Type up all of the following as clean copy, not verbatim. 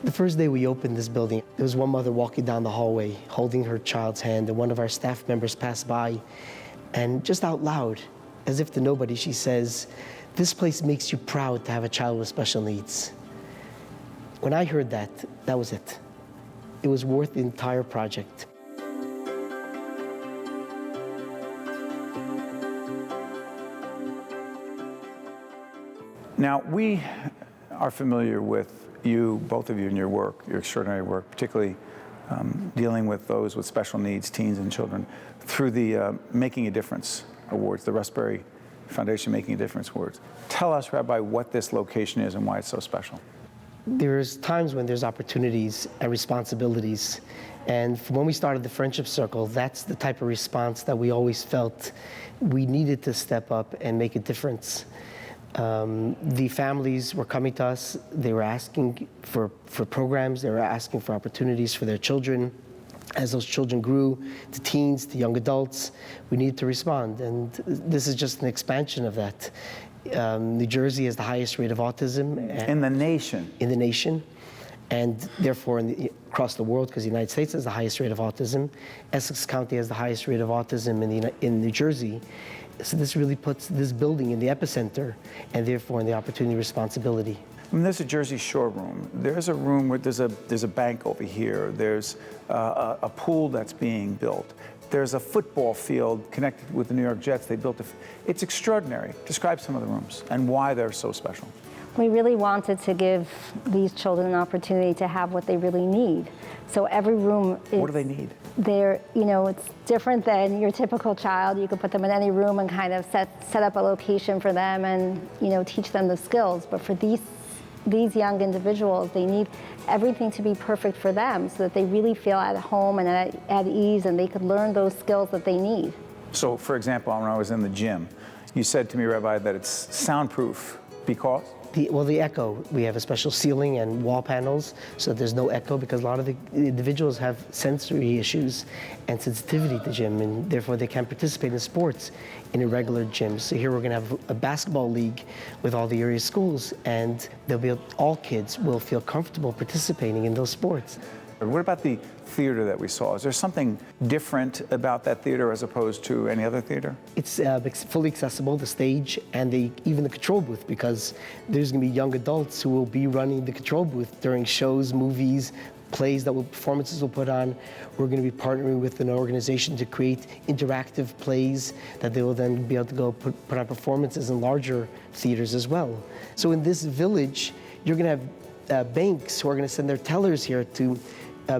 The first day we opened this building, there was one mother walking down the hallway holding her child's hand, and one of our staff members passed by, and just out loud, as if to nobody, she says, "This place makes you proud to have a child with special needs." When I heard that, that was it. It was worth the entire project. Now, we are familiar with you, both of you, in your work, your extraordinary work, particularly dealing with those with special needs, teens and children, through the Making a Difference Awards, the Raspberry Foundation Making a Difference Awards. Tell us, Rabbi, what this location is and why it's so special. There's times when there's opportunities and responsibilities. And from when we started the Friendship Circle, that's the type of response that we always felt we needed to step up and make a difference. The families were coming to us, they were asking for programs, they were asking for opportunities for their children. As those children grew to teens, to young adults, we needed to respond, and this is just an expansion of that. New Jersey has the highest rate of autism. In the nation? In the nation, and therefore across the world, because the United States has the highest rate of autism. Essex County has the highest rate of autism in New Jersey. So this really puts this building in the epicenter, and therefore in the opportunity responsibility. I mean, there's a Jersey Shore room. There's a room where there's a bank over here. There's a pool that's being built. There's a football field connected with the New York Jets. They built it's extraordinary. Describe some of the rooms and why they're so special. We really wanted to give these children an opportunity to have what they really need. So every room What do they need? It's different than your typical child. You could put them in any room and kind of set up a location for them and, teach them the skills. But for these young individuals, they need everything to be perfect for them so that they really feel at home and at ease, and they could learn those skills that they need. So, for example, when I was in the gym, you said to me, Rabbi, that it's soundproof because? The echo. We have a special ceiling and wall panels, so there's no echo, because a lot of the individuals have sensory issues and sensitivity to gym, and therefore they can't participate in sports in a regular gym. So here we're going to have a basketball league with all the area schools, and all kids will feel comfortable participating in those sports. What about the theater that we saw? Is there something different about that theater as opposed to any other theater? It's fully accessible, the stage and even the control booth, because there's going to be young adults who will be running the control booth during shows, movies, plays performances will put on. We're going to be partnering with an organization to create interactive plays that they will then be able to go put on performances in larger theaters as well. So in this village, you're going to have banks who are going to send their tellers here to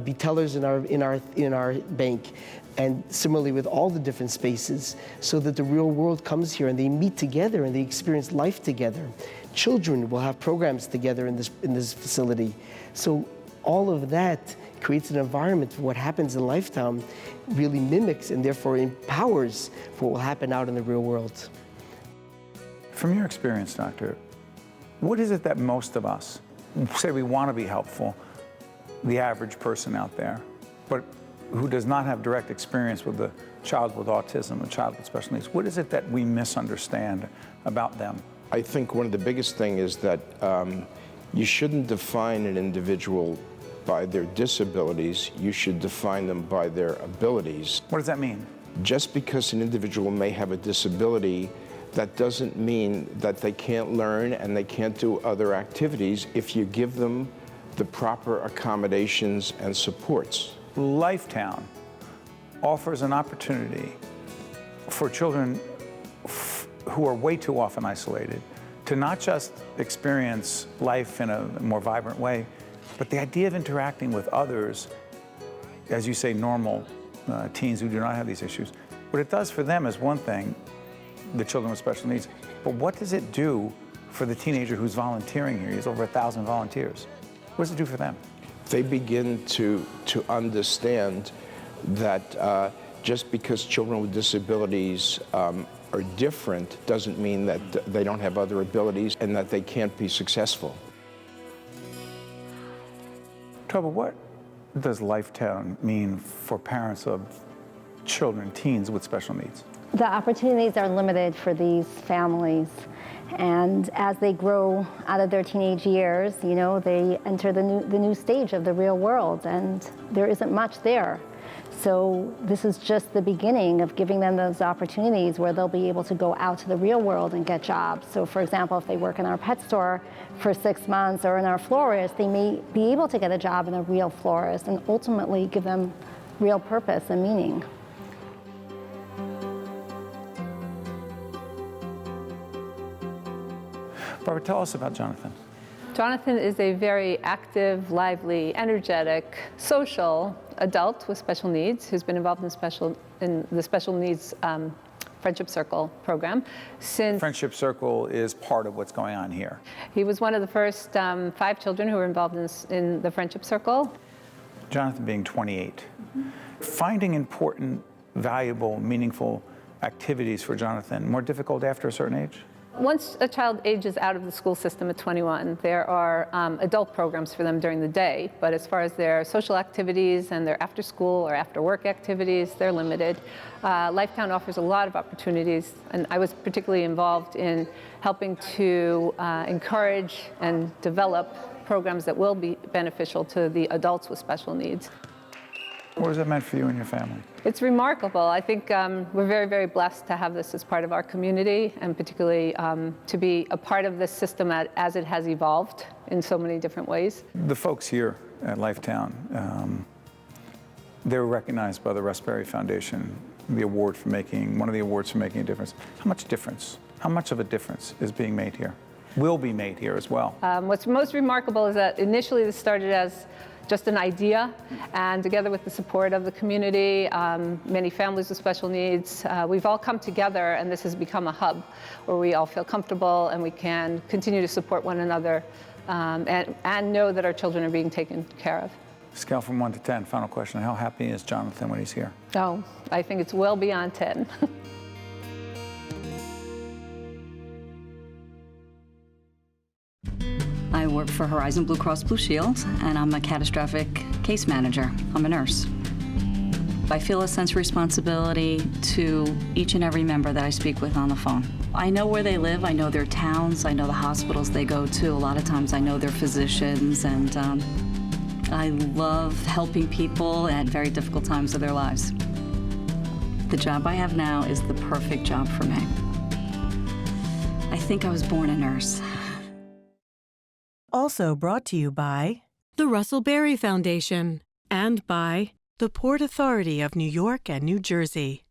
be tellers in our bank, and similarly with all the different spaces, so that the real world comes here and they meet together and they experience life together. Children will have programs together in this facility. So all of that creates an environment for what happens in LifeTown, really mimics and therefore empowers for what will happen out in the real world. From your experience, Doctor, what is it that most of us say we want to be helpful, the average person out there, but who does not have direct experience with a child with autism, a child with special needs? What is it that we misunderstand about them? I think one of the biggest things is that you shouldn't define an individual by their disabilities. You should define them by their abilities. What does that mean? Just because an individual may have a disability, that doesn't mean that they can't learn and they can't do other activities if you give them the proper accommodations and supports. LifeTown offers an opportunity for children who are way too often isolated to not just experience life in a more vibrant way, but the idea of interacting with others, as you say, normal teens who do not have these issues. What it does for them is one thing, the children with special needs, but what does it do for the teenager who's volunteering here? There's over 1,000 volunteers. What does it do for them? They begin to understand that just because children with disabilities are different doesn't mean that they don't have other abilities and that they can't be successful. Trouble, what does LifeTown mean for parents of children, teens with special needs? The opportunities are limited for these families. And as they grow out of their teenage years, they enter the new stage of the real world, and there isn't much there. So this is just the beginning of giving them those opportunities where they'll be able to go out to the real world and get jobs. So for example, if they work in our pet store for 6 months or in our florist, they may be able to get a job in a real florist and ultimately give them real purpose and meaning. Barbara, tell us about Jonathan. Jonathan is a very active, lively, energetic, social adult with special needs who's been involved in the special needs Friendship Circle program since. Friendship Circle is part of what's going on here. He was one of the first 5 children who were involved in the Friendship Circle. Jonathan being 28. Finding important, valuable, meaningful activities for Jonathan more difficult after a certain age? Once a child ages out of the school system at 21, there are adult programs for them during the day, but as far as their social activities and their after school or after work activities, they're limited. LifeTown offers a lot of opportunities, and I was particularly involved in helping to encourage and develop programs that will be beneficial to the adults with special needs. What has that meant for you and your family? It's remarkable. I think we're very, very blessed to have this as part of our community, and particularly to be a part of this system as it has evolved in so many different ways. The folks here at LifeTown, they were recognized by the Raspberry Foundation, one of the awards for making a difference. How much of a difference is being made here? Will be made here as well? What's most remarkable is that initially this started as just an idea, and together with the support of the community, many families with special needs, we've all come together, and this has become a hub where we all feel comfortable and we can continue to support one another and know that our children are being taken care of. Scale from 1 to 10, final question. How happy is Jonathan when he's here? Oh, I think it's well beyond 10. I work for Horizon Blue Cross Blue Shield, and I'm a catastrophic case manager. I'm a nurse. I feel a sense of responsibility to each and every member that I speak with on the phone. I know where they live, I know their towns, I know the hospitals they go to. A lot of times I know their physicians, and I love helping people at very difficult times of their lives. The job I have now is the perfect job for me. I think I was born a nurse. Also brought to you by the Russell Berry Foundation and by the Port Authority of New York and New Jersey.